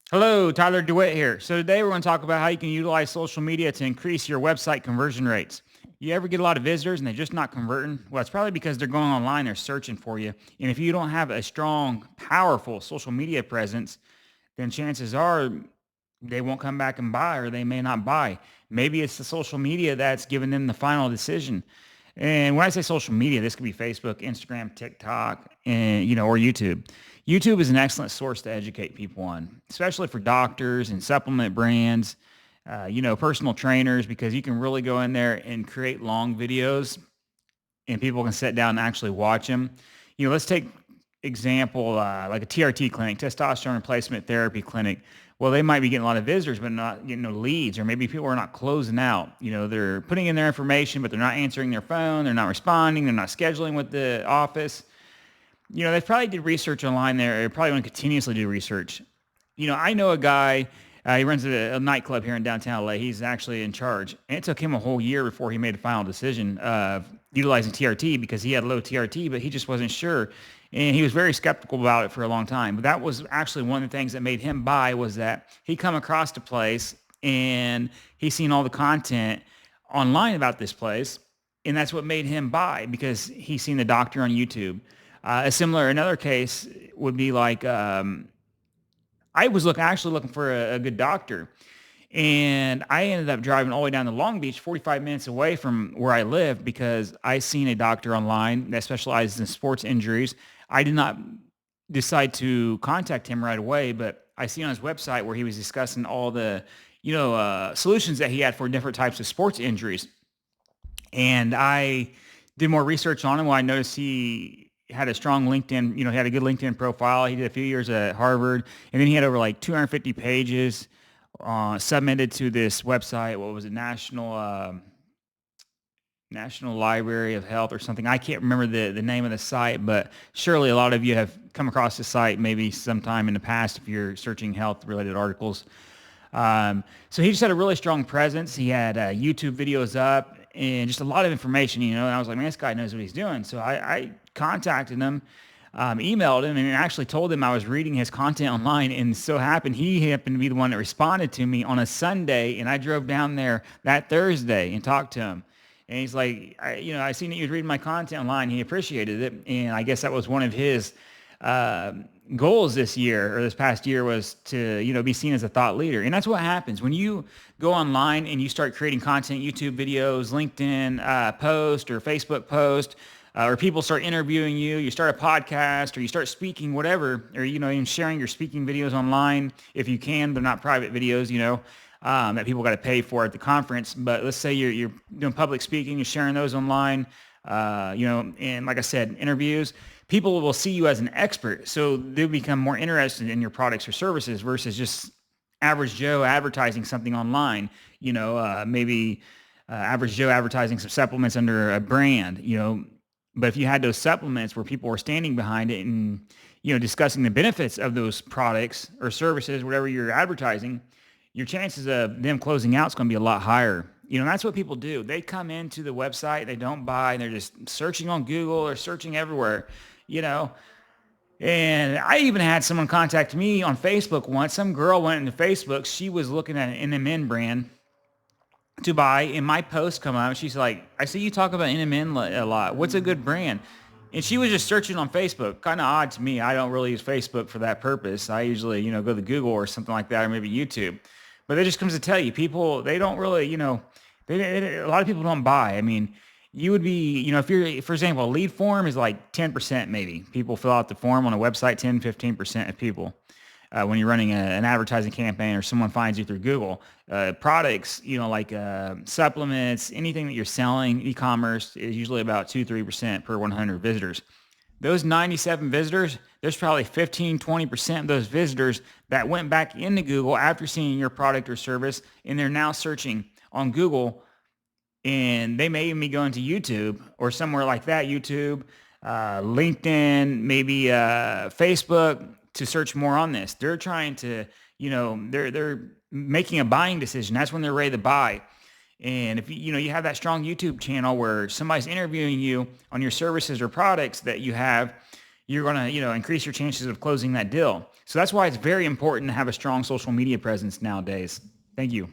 Hello, Tyler DeWitt here. So today we're going to talk about how you can utilize social media to increase your website conversion rates. You ever get a lot of visitors and they're just not converting? Well, it's probably because they're going online, they're searching for you. And if you don't have a strong, powerful social media presence, then chances are they won't come back and buy, or they may not buy. Maybe it's the social media that's giving them the final decision. And when I say social media, this could be Facebook, Instagram, TikTok, and or YouTube. YouTube is an excellent source to educate people on, especially for doctors and supplement brands, personal trainers, because you can really go in there and create long videos and people can sit down and actually watch them. Let's take example like a TRT clinic, testosterone replacement therapy clinic. Well, they might be getting a lot of visitors, but not getting no leads, or maybe people are not closing out. They're putting in their information, but they're not answering their phone. They're not responding. They're not scheduling with the office. They probably did research online there. They probably want to continuously do research. I know a guy, he runs a nightclub here in downtown LA. He's actually in charge. And it took him a whole year before he made a final decision of utilizing TRT, because he had low TRT, but he just wasn't sure. And he was very skeptical about it for a long time. But that was actually one of the things that made him buy, was that he come across the place and he seen all the content online about this place. And that's what made him buy, because he seen the doctor on YouTube. Another case would be like, I was actually looking for a good doctor, and I ended up driving all the way down to Long Beach, 45 minutes away from where I live, because I seen a doctor online that specializes in sports injuries. I did not decide to contact him right away, but I see on his website where he was discussing all the, solutions that he had for different types of sports injuries. And I did more research on him. Well, I noticed he had a strong LinkedIn, he had a good LinkedIn profile. He did a few years at Harvard, and then he had over like 250 pages submitted to this website. What was it? National Library of Health or something. I can't remember the name of the site, but surely a lot of you have come across the site maybe sometime in the past if you're searching health related articles. So he just had a really strong presence. He had YouTube videos up and just a lot of information, and I was like, man, this guy knows what he's doing. So I contacted him, emailed him, and actually told him I was reading his content online. And so he happened to be the one that responded to me on a Sunday, and I drove down there that Thursday and talked to him. And he's like, I seen that you was reading my content online. He appreciated it. And I guess that was one of his goals this year, or this past year, was to, be seen as a thought leader. And that's what happens when you go online and you start creating content, YouTube videos, LinkedIn post, or Facebook post, or people start interviewing you, you start a podcast, or you start speaking, whatever, or, even sharing your speaking videos online if you can. They're not private videos, that people got to pay for at the conference. But let's say you're doing public speaking, you're sharing those online, and like I said, interviews, people will see you as an expert. So they'll become more interested in your products or services versus just average Joe advertising something online, maybe average Joe advertising some supplements under a brand, but if you had those supplements where people were standing behind it and, discussing the benefits of those products or services, whatever you're advertising, your chances of them closing out is going to be a lot higher. That's what people do. They come into the website, they don't buy, and they're just searching on Google or searching everywhere, you know. And I even had someone contact me on Facebook once. Some girl went into Facebook. She was looking at an NMN brand to buy, and my post come out. She's like, I see you talk about NMN a lot. What's a good brand? And she was just searching on Facebook. Kind of odd to me. I don't really use Facebook for that purpose. I usually, go to Google or something like that, or maybe YouTube. But it just comes to tell you, people, they don't really, a lot of people don't buy. I mean, you would be, if you're, for example, a lead form is like 10% maybe. People fill out the form on a website, 10, 15% of people. When you're running an advertising campaign or someone finds you through Google, products, like supplements, anything that you're selling, e-commerce is usually about 2-3% per 100 visitors. Those 97 visitors, there's probably 15, 20% of those visitors that went back into Google after seeing your product or service, and they're now searching on Google, and they may even be going to YouTube or somewhere like that, YouTube, LinkedIn, maybe Facebook, to search more on this. They're trying to, they're making a buying decision. That's when they're ready to buy. And if you have that strong YouTube channel where somebody's interviewing you on your services or products that you have, you're going to, increase your chances of closing that deal. So that's why it's very important to have a strong social media presence nowadays. Thank you.